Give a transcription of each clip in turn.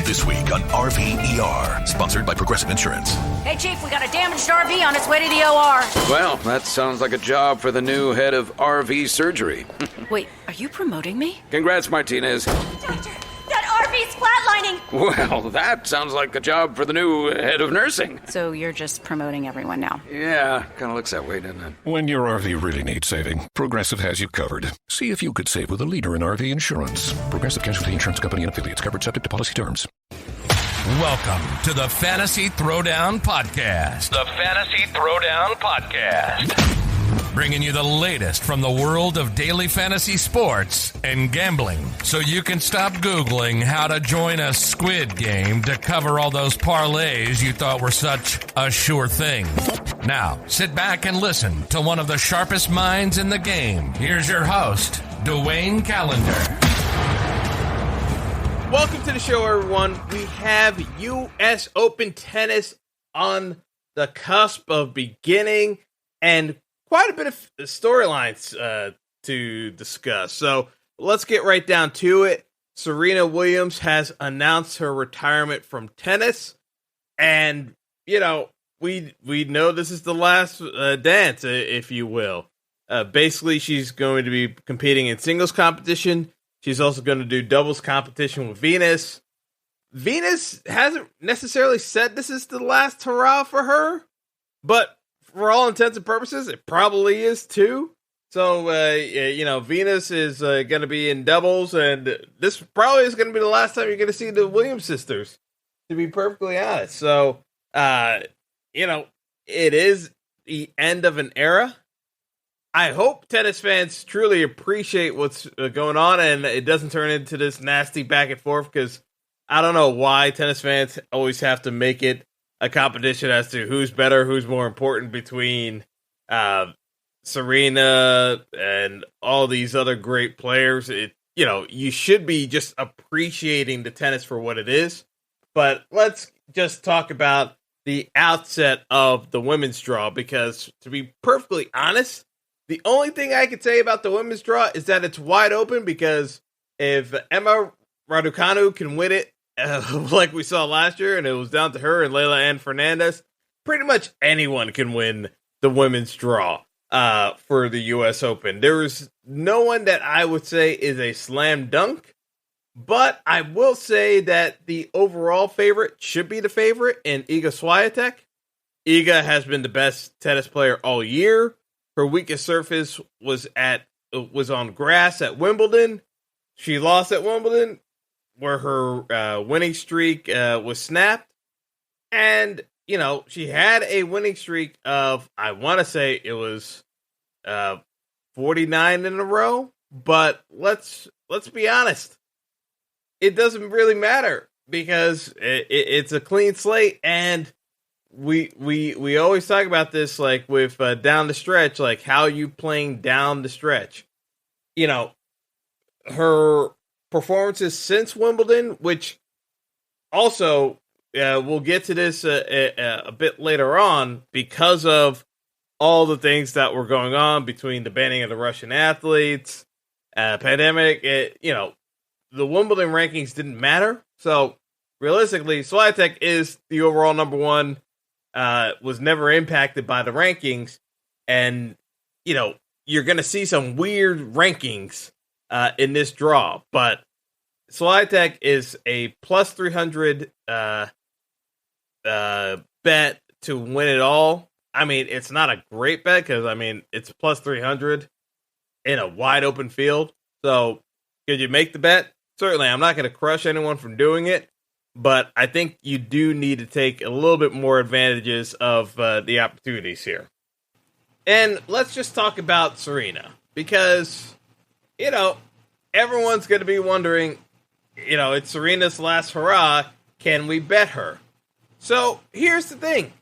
This week on RVER, sponsored by Progressive Insurance. Hey, Chief, we got a damaged RV on its way to the OR. Well, that sounds like a job for the new head of RV surgery. Wait, are you promoting me? Congrats, Martinez. Doctor, that RV's flatlining. Well, that sounds like a job for the new head of nursing. So you're just promoting everyone now? Yeah, kind of looks that way, doesn't it? When your RV really needs saving, Progressive has you covered. See if you could save with a leader in RV insurance. Progressive Casualty Insurance Company and affiliates, covered subject to policy terms. Welcome to the Fantasy Throwdown Podcast. The Fantasy Throwdown Podcast. Bringing you the latest from the world of daily fantasy sports and gambling, so you can stop Googling how to join a squid game to cover all those parlays you thought were such a sure thing. Now, sit back and listen to one of the sharpest minds in the game. Here's your host, Dwayne Callender. Welcome to the show, everyone. We have U.S. Open tennis on the cusp of beginning and quite a bit of storylines to discuss. So let's get right down to it. Serena Williams has announced her retirement from tennis. And, you know, we know this is the last dance, if you will. Basically, she's going to be competing in singles competition. She's also going to do doubles competition with Venus. Venus hasn't necessarily said this is the last hurrah for her, but for all intents and purposes, it probably is too. So, you know, Venus is going to be in doubles, and this probably is going to be the last time you're going to see the Williams sisters, to be perfectly honest. So, you know, it is the end of an era. I hope tennis fans truly appreciate what's going on and it doesn't turn into this nasty back and forth, because I don't know why tennis fans always have to make it a competition as to who's better, who's more important between Serena and all these other great players. You know, you should be just appreciating the tennis for what it is. But let's just talk about the outset of the women's draw, because to be perfectly honest, the only thing I could say about the women's draw is that it's wide open, because if Emma Raducanu can win it, like we saw last year, and it was down to her and Leila Ann Fernandez, pretty much anyone can win the women's draw for the U.S. Open. There's no one that I would say is a slam dunk, but I will say that the overall favorite should be the favorite in Iga Swiatek. Iga has been the best tennis player all year. Her weakest surface was on grass at Wimbledon. She lost at Wimbledon, where her winning streak was snapped. And, you know, she had a winning streak of, I want to say it was 49 in a row. But let's be honest. It doesn't really matter, because it's a clean slate, and we always talk about this, like with down the stretch, like how you playing down the stretch. You know, her performances since Wimbledon, which also we'll get to this a bit later on, because of all the things that were going on between the banning of the Russian athletes, pandemic. You know, the Wimbledon rankings didn't matter. So realistically, Swiatek is the overall number one. Was never impacted by the rankings, and you know, you're going to see some weird rankings in this draw, but Swiatek is a plus 300 bet to win it all. I mean, it's not a great bet, because I mean, it's plus 300 in a wide open field. So could you make the bet? Certainly. I'm not going to crush anyone from doing it, but I think you do need to take a little bit more advantages of the opportunities here. And let's just talk about Serena, because, you know, everyone's going to be wondering, you know, it's Serena's last hurrah. Can we bet her? So here's the thing.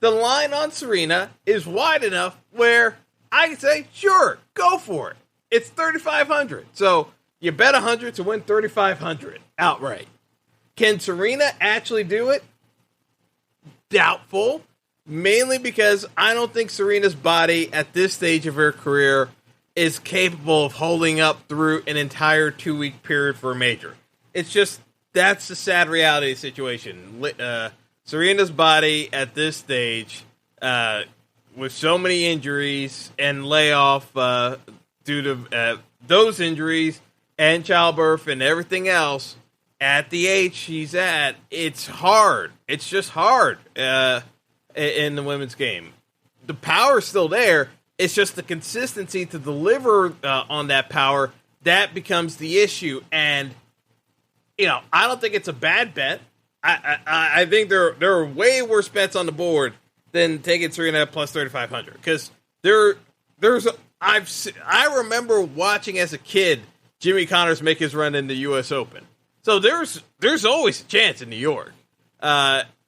The line on Serena is wide enough where I can say, sure, go for it. It's 3,500. So you bet 100 to win 3,500 outright. Can Serena actually do it? Doubtful. Mainly because I don't think Serena's body at this stage of her career is capable of holding up through an entire 2-week period for a major. It's just that's the sad reality of the situation. Serena's body at this stage, with so many injuries and layoff due to those injuries and childbirth and everything else, at the age she's at, it's hard. It's just hard in the women's game. The power's still there. It's just the consistency to deliver on that power that becomes the issue. And I don't think it's a bad bet. I think there are way worse bets on the board than taking Serena at plus 3,500 because I remember watching as a kid Jimmy Connors make his run in the U.S. Open. So there's always a chance in New York,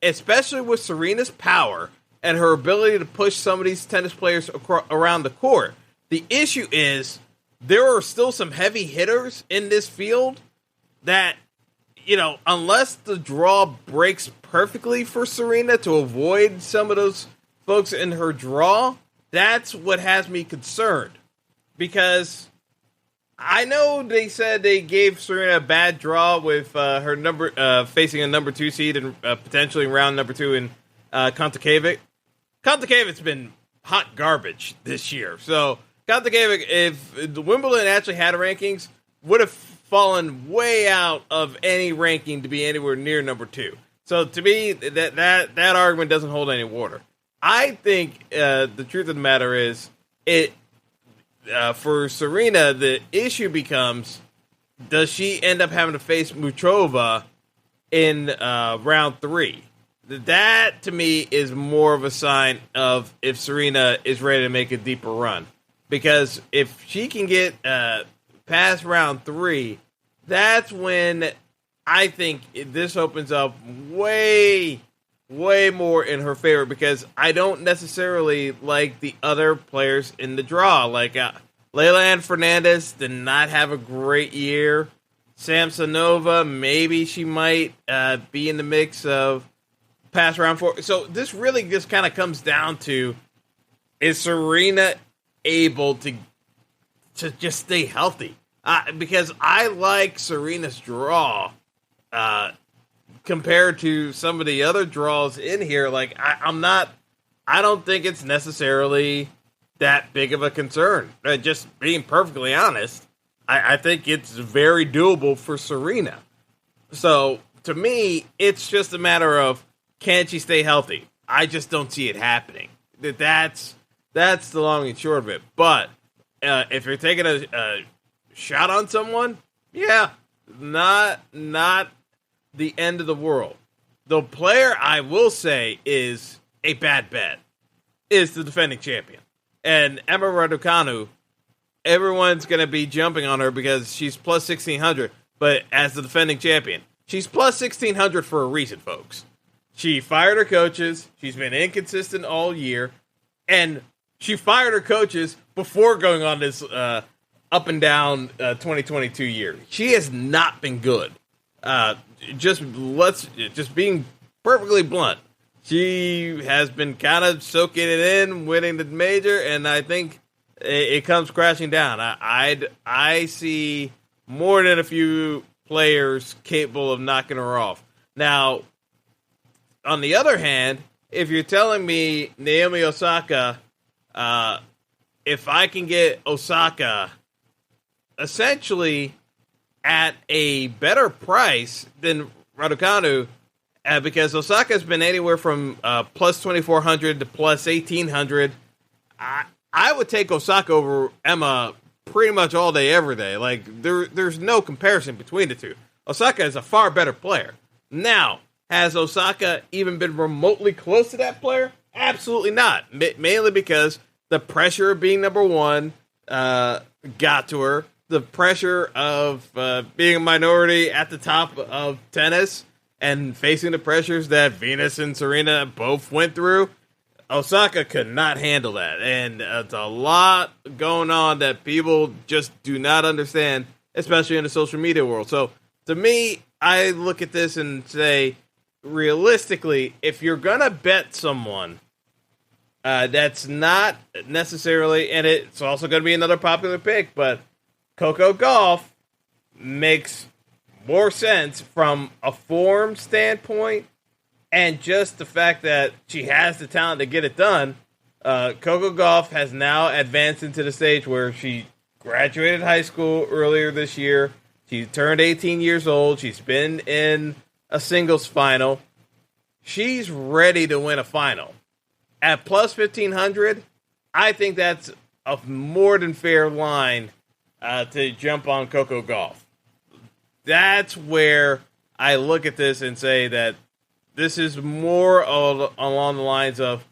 especially with Serena's power and her ability to push some of these tennis players around the court. The issue is there are still some heavy hitters in this field that, unless the draw breaks perfectly for Serena to avoid some of those folks in her draw, that's what has me concerned. Because I know they said they gave Serena a bad draw with her facing a number 2 seed and potentially round number 2 in Kontakovic. Kontakovic's been hot garbage this year. So Kontakovic, if the Wimbledon actually had rankings, would have fallen way out of any ranking to be anywhere near number 2. So to me, that argument doesn't hold any water. I think the truth of the matter is for Serena, the issue becomes, does she end up having to face Muchova in round 3? That, to me, is more of a sign of if Serena is ready to make a deeper run. Because if she can get past round 3, that's when I think this opens up way more in her favor. Because I don't necessarily like the other players in the draw. Like Leyland Fernandez did not have a great year. Samsonova, maybe she might be in the mix of past round 4. So this really just kind of comes down to, is Serena able to just stay healthy? Because I like Serena's draw compared to some of the other draws in here. Like I don't think it's necessarily that big of a concern. Just being perfectly honest, I think it's very doable for Serena. So to me, it's just a matter of, can she stay healthy? I just don't see it happening. That's the long and short of it. But if you're taking a shot on someone, yeah, not the end of the world. The player I will say is a bad bet is the defending champion. And Emma Raducanu, everyone's going to be jumping on her because she's plus 1,600. But as the defending champion, she's plus 1,600 for a reason, folks. She fired her coaches. She's been inconsistent all year. And she fired her coaches before going on this up and down 2022 year. She has not been good. Just being perfectly blunt. She has been kind of soaking it in, winning the major, and I think it comes crashing down. I see more than a few players capable of knocking her off. Now, on the other hand, if you're telling me Naomi Osaka, if I can get Osaka essentially at a better price than Raducanu, because Osaka's been anywhere from plus 2,400 to plus 1,800, I would take Osaka over Emma pretty much all day, every day. Like, there's no comparison between the two. Osaka is a far better player. Now, has Osaka even been remotely close to that player? Absolutely not. Mainly because the pressure of being number 1 got to her. The pressure of being a minority at the top of tennis and facing the pressures that Venus and Serena both went through. Osaka could not handle that. And it's a lot going on that people just do not understand, especially in the social media world. So, to me, I look at this and say, realistically, if you're going to bet someone that's not necessarily, and it's also going to be another popular pick, but Coco Gauff makes more sense from a form standpoint and just the fact that she has the talent to get it done. Coco Gauff has now advanced into the stage where she graduated high school earlier this year. She turned 18 years old. She's been in a singles final. She's ready to win a final. At plus 1,500, I think that's a more than fair line to jump on Coco Gauff. That's where I look at this and say that this is more along the lines of,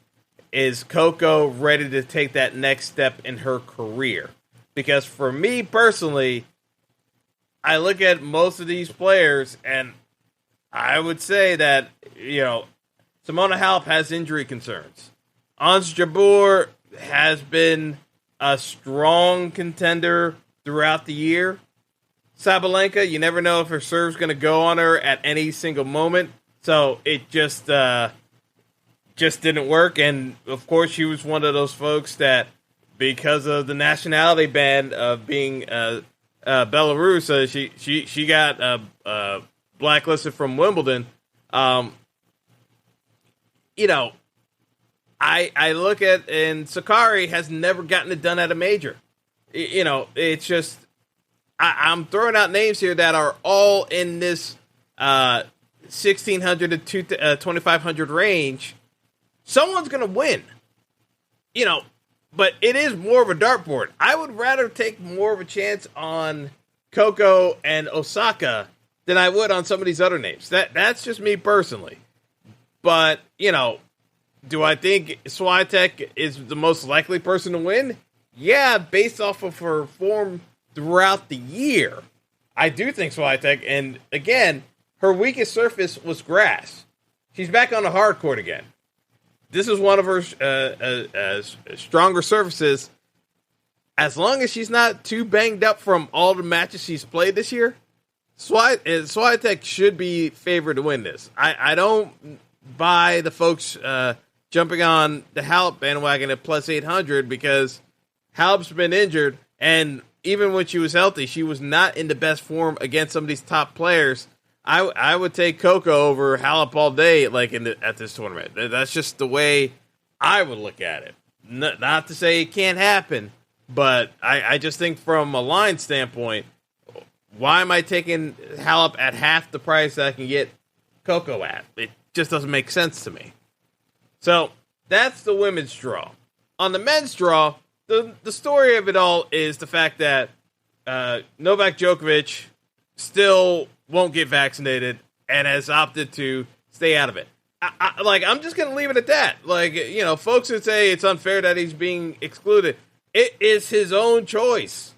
is Coco ready to take that next step in her career? Because for me personally, I look at most of these players and I would say that, Simona Halep has injury concerns. Ons Jabeur has been a strong contender throughout the year. Sabalenka, you never know if her serve's going to go on her at any single moment. So it just didn't work. And, of course, she was one of those folks that, because of the nationality ban of being Belarus, she got blacklisted from Wimbledon. I look at, and Sakari has never gotten it done at a major. It's just, I'm throwing out names here that are all in this 1,600 to 2,500 range. Someone's going to win, but it is more of a dartboard. I would rather take more of a chance on Coco and Osaka than I would on some of these other names. That's just me personally. But, do I think Swiatek is the most likely person to win? Yeah, based off of her form throughout the year. I do think Swiatek, and again, her weakest surface was grass. She's back on the hard court again. This is one of her stronger surfaces. As long as she's not too banged up from all the matches she's played this year, Swiatek should be favored to win this. I don't buy the folks jumping on the Halep bandwagon at plus 800 because Halep's been injured, and even when she was healthy, she was not in the best form against some of these top players. I would take Coco over Halep all day, at this tournament. That's just the way I would look at it. Not to say it can't happen, but I just think from a line standpoint, why am I taking Halep at half the price that I can get Coco at? It just doesn't make sense to me. So that's the women's draw. On the men's draw, the story of it all is the fact that Novak Djokovic still won't get vaccinated and has opted to stay out of it. I'm just going to leave it at that. Folks would say it's unfair that he's being excluded. It is his own choice.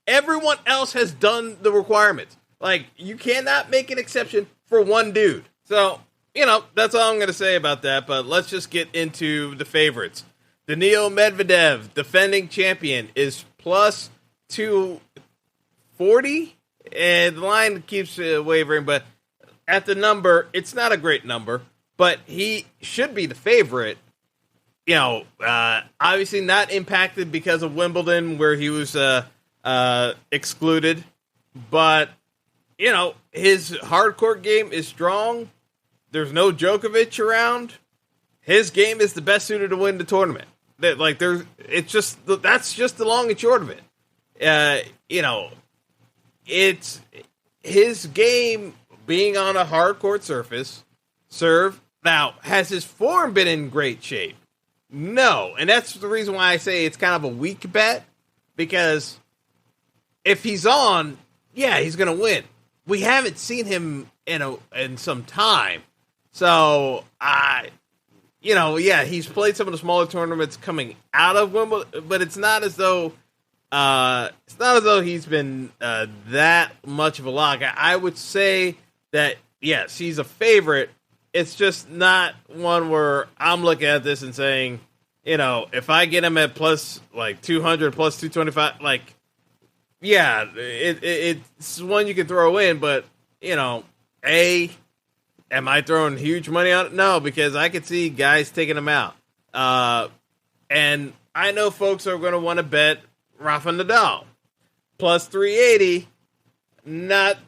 Everyone else has done the requirements. You cannot make an exception for one dude. So, that's all I'm going to say about that. But let's just get into the favorites. Daniil Medvedev, defending champion, is plus 240. And the line keeps wavering, but at the number, it's not a great number, but he should be the favorite. Obviously not impacted because of Wimbledon where he was excluded, but, his hard court game is strong. There's no Djokovic around. His game is the best suited to win the tournament. That's just the long and short of it. It's his game being on a hard court surface, serve. Now, has his form been in great shape? No. And that's the reason why I say it's kind of a weak bet, because if he's on, yeah, he's going to win. We haven't seen him in some time. So, he's played some of the smaller tournaments coming out of Wimbledon, but it's not as though he's been that much of a lock. I would say that, yes, he's a favorite. It's just not one where I'm looking at this and saying, if I get him at plus 200, plus 225, it's one you can throw in. But, am I throwing huge money on it? No, because I could see guys taking him out. And I know folks are going to want to bet Rafa Nadal. Plus 380, not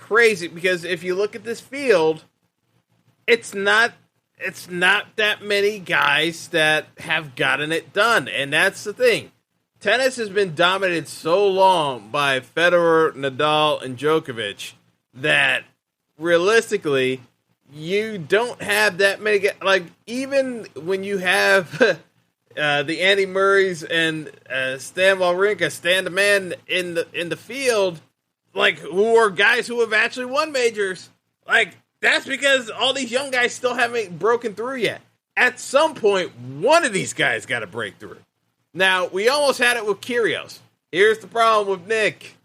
crazy because if you look at this field, it's not that many guys that have gotten it done, and that's the thing. Tennis has been dominated so long by Federer, Nadal, and Djokovic that realistically, you don't have that many guys. Like, even when you have the Andy Murrays and Stan Wawrinka stand a man in the field, like, who are guys who have actually won majors, like, that's because all these young guys still haven't broken through yet. At some point, one of these guys got to break through. Now, we almost had it with Kyrgios. Here's the problem with Nick.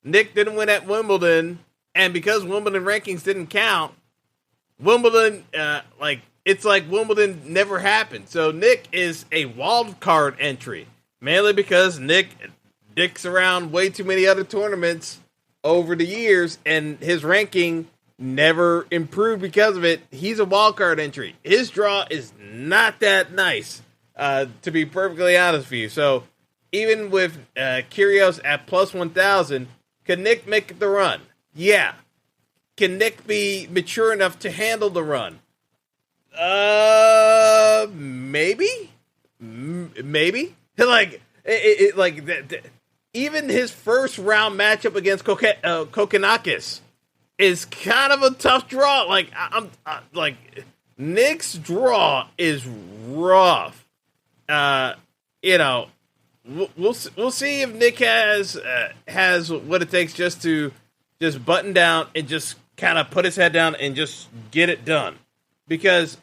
Nick didn't win at Wimbledon, and because Wimbledon rankings didn't count, Wimbledon, it's like Wimbledon never happened. So Nick is a wild card entry, mainly because Nick dicks around way too many other tournaments over the years, and his ranking never improved because of it. He's a wild card entry. His draw is not that nice, to be perfectly honest with you. So even with Kyrgios at plus 1,000, could Nick make the run? Yeah. Can Nick be mature enough to handle the run? Maybe. Like, even his first round matchup against Kokkinakis is kind of a tough draw. Like, Nick's draw is rough. We'll see if Nick has what it takes just to button down and just kind of put his head down and just get it done. Because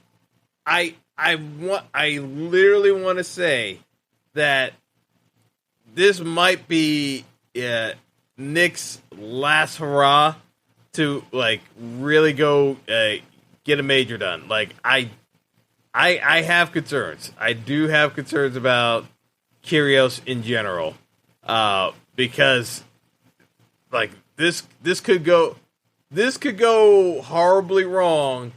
I literally want to say that this might be Nick's last hurrah to, like, really go get a major done. Like, I have concerns. I do have concerns about Kyrgios in general, because, like, this could go horribly wrong,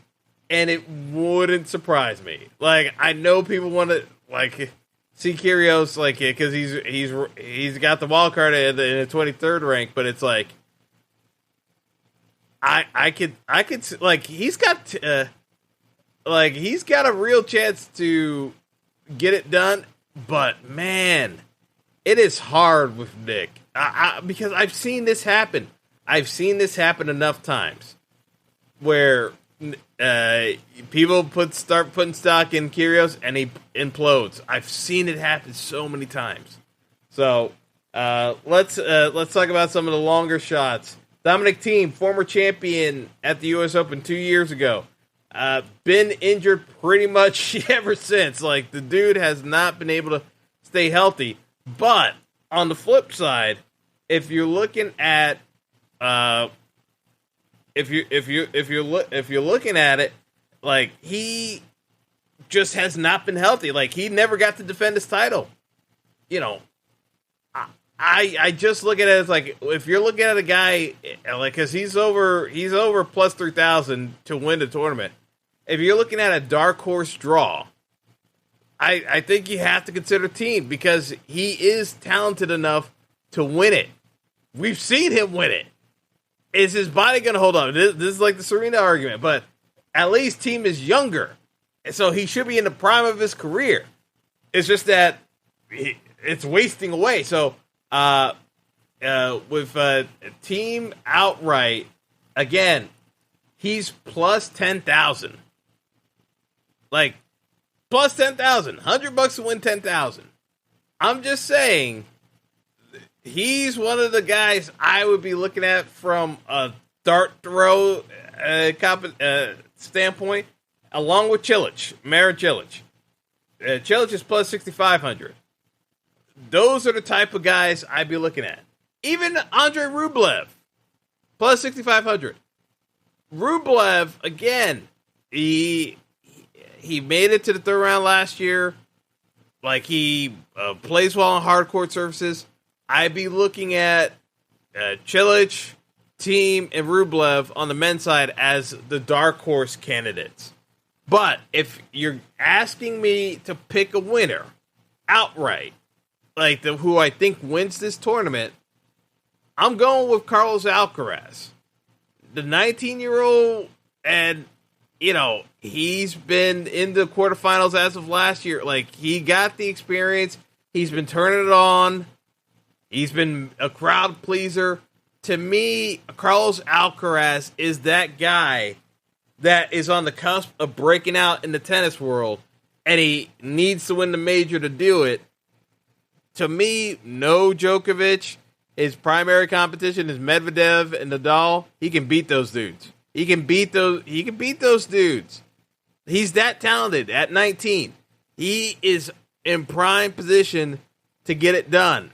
and it wouldn't surprise me. Like, I know people want to, like, see Kyrgios, like, because he's got the wild card in the 23rd rank, but it's like, I could like, he's got a real chance to get it done, but man, it is hard with Nick. Because I've seen this happen. I've seen this happen enough times where people start putting stock in Kyrgios and he implodes. I've seen it happen so many times. So let's talk about some of the longer shots. Dominic Thiem, former champion at the U.S. Open 2 years ago, been injured pretty much ever since. Like, the dude has not been able to stay healthy. But on the flip side, if you're looking at if you're looking at it, like, he just has not been healthy. Like, he never got to defend his title. You know, I just look at it as, like, if you're looking at a guy, like, because he's over plus 3,000 to win the tournament. If you're looking at a dark horse draw, I think you have to consider Thiem, because he is talented enough to win it. We've seen him win it. Is his body going to hold up? This is like the Serena argument, but at least Thiem is younger, and so he should be in the prime of his career. It's just that it's wasting away. So with Thiem outright, again, he's plus 10,000. Like, plus 10,000, $100 to win 10,000. I'm just saying, he's one of the guys I would be looking at from a dart throw standpoint, along with Cilic, Marin Cilic. Cilic is plus 6,500. Those are the type of guys I'd be looking at. Even Andre Rublev, plus 6,500. Rublev, again, he made it to the third round last year. Like, he plays well on hard court surfaces. I'd be looking at Cilic, Thiem, and Rublev on the men's side as the dark horse candidates. But if you're asking me to pick a winner outright, like who I think wins this tournament, I'm going with Carlos Alcaraz. the 19-year-old, and, you know, he's been in the quarterfinals as of last year. Like, he got the experience. He's been turning it on. He's been a crowd pleaser. To me, Carlos Alcaraz is that guy that is on the cusp of breaking out in the tennis world, and he needs to win the major to do it. To me, no Djokovic. His primary competition is Medvedev and Nadal. He can beat those dudes. He can beat those dudes. He's that talented at 19. He is in prime position to get it done.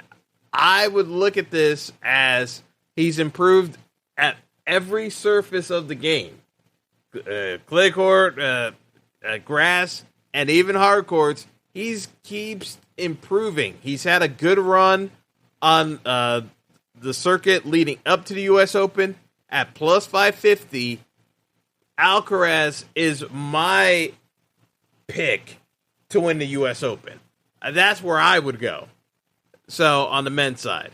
I would look at this as he's improved at every surface of the game. Clay court, grass, and even hard courts. He keeps improving. He's had a good run on the circuit leading up to the U.S. Open at plus 550. Alcaraz is my pick to win the U.S. Open. That's where I would go. So on the men's side,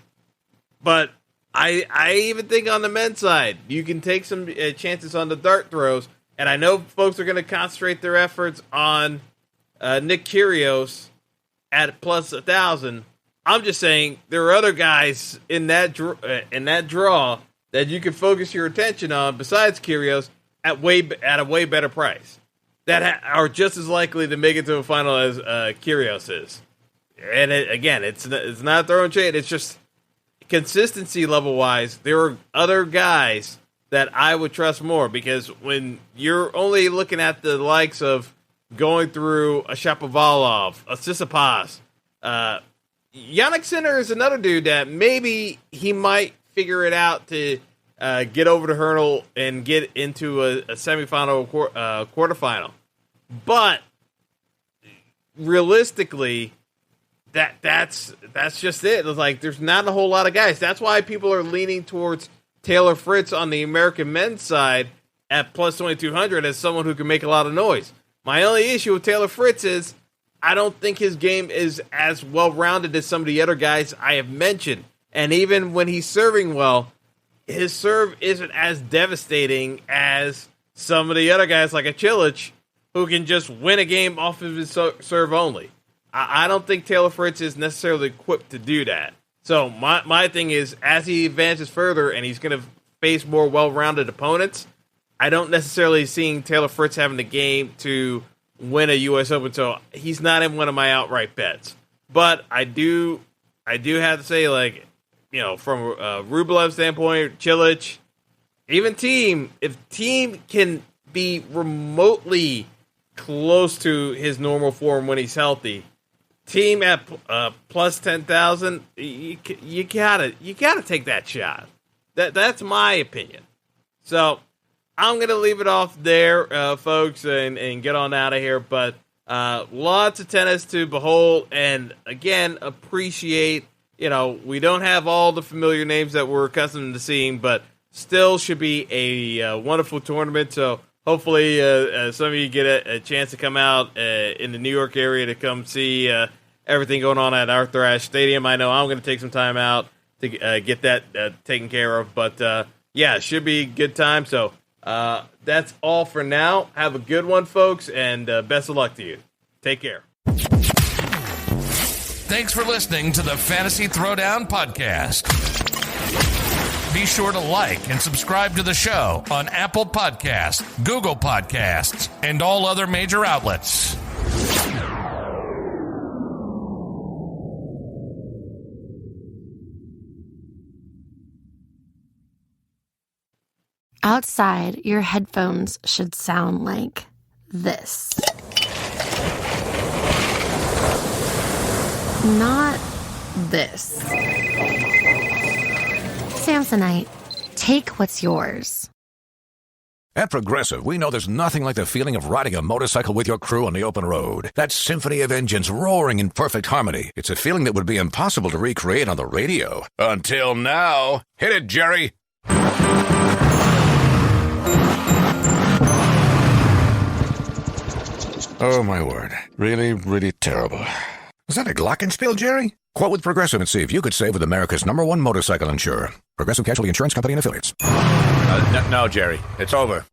but I even think on the men's side, you can take some chances on the dart throws. And I know folks are going to concentrate their efforts on Nick Kyrgios at plus 1,000. I'm just saying there are other guys in that draw that you can focus your attention on besides Kyrgios at a way better price that are just as likely to make it to a final as Kyrgios is. And it's not throwing shade. It's just consistency level wise. There are other guys that I would trust more, because when you're only looking at the likes of going through a Shapovalov, a Tsitsipas, Yannick Sinner is another dude that maybe he might figure it out to get over the hurdle and get into a semifinal or quarterfinal. But realistically, that's just it. It's like there's not a whole lot of guys. That's why people are leaning towards Taylor Fritz on the American men's side at plus 2,200 as someone who can make a lot of noise. My only issue with Taylor Fritz is I don't think his game is as well-rounded as some of the other guys I have mentioned. And even when he's serving well, his serve isn't as devastating as some of the other guys like a Cilic who can just win a game off of his serve only. I don't think Taylor Fritz is necessarily equipped to do that. So my thing is, as he advances further and he's going to face more well-rounded opponents, I don't necessarily see Taylor Fritz having the game to win a U.S. Open. So he's not in one of my outright bets. But I do have to say, like, you know, from a Rublev standpoint, Cilic, even Thiem, if Thiem can be remotely close to his normal form when he's healthy, Thiem at plus 10,000, you gotta take that shot. That's my opinion. So I'm gonna leave it off there, folks, and get on out of here. But lots of tennis to behold, and again, appreciate. You know, we don't have all the familiar names that we're accustomed to seeing, but still should be a wonderful tournament. So hopefully some of you get a chance to come out in the New York area to come see everything going on at Arthur Ashe Stadium. I know I'm going to take some time out to get that taken care of. But, yeah, it should be a good time. So that's all for now. Have a good one, folks, and best of luck to you. Take care. Thanks for listening to the Fantasy Throwdown Podcast. Be sure to like and subscribe to the show on Apple Podcasts, Google Podcasts, and all other major outlets. Outside, your headphones should sound like this. Not this. Samsonite, take what's yours. At Progressive, we know there's nothing like the feeling of riding a motorcycle with your crew on the open road. That symphony of engines roaring in perfect harmony. It's a feeling that would be impossible to recreate on the radio. Until now. Hit it, Jerry! Oh, my word. Really, really terrible. Was that a glockenspiel, Jerry? Quote with Progressive and see if you could save with America's #1 motorcycle insurer. Progressive Casualty Insurance Company and Affiliates. No, Jerry. It's over.